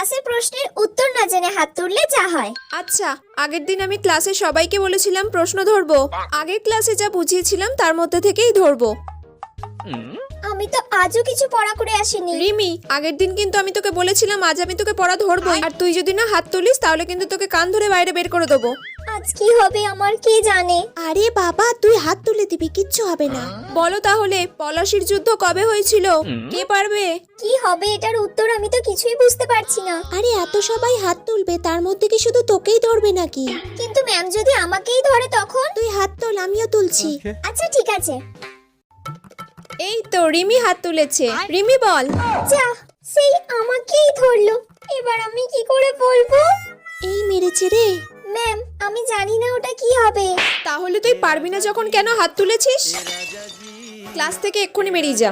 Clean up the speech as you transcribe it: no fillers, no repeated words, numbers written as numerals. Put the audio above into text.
ক্লাসের প্রশ্নের উত্তর না জেনে হাত তুললে যা হয়। আচ্ছা, আগের দিন আমি ক্লাসে সবাইকে বলেছিলাম প্রশ্ন ধরবো। আগের ক্লাসে যা বুঝিয়েছিলাম তার মধ্যে থেকেই ধরবো। আমি তো আজও কিছু পড়া করে আসিনি। রিমি, আগের দিন কিন্তু আমি তোকে বলেছিলাম আজ আমি তোকে পড়া ধরবই, আর তুই যদি না হাত তুলিস তাহলে কিন্তু তোকে কান ধরে বাইরে বের করে দেবো। আজ কি হবে আমার কে জানে। আরে বাবা, তুই হাত তুলে দিবি, কিচ্ছু হবে না। বলো তাহলে পলাশির যুদ্ধ কবে হয়েছিল? কে পারবে? কি হবে এটার উত্তর আমি তো কিছুই বুঝতে পারছি না। আরে এত সবাই হাত তুলবে, তার মধ্যে কি শুধু তোকেই ধরবে নাকি? কিন্তু ম্যাম যদি আমাকেই ধরে তখন? তুই হাত তোল, আমিও তুলছি। আচ্ছা ঠিক আছে। এই তো রিমি হাত তুলেছে। রিমি বল। যা, সেই আমাকেই ধরলো। এবার আমি কি করে বলবো? এই মেরেছে রে। ম্যাম আমি জানি না ওটা কি হবে। তাহলে তুই পারবি না যখন কেন হাত তুলেছিস? ক্লাস থেকে এক্ষুনি বেরিয়ে যা।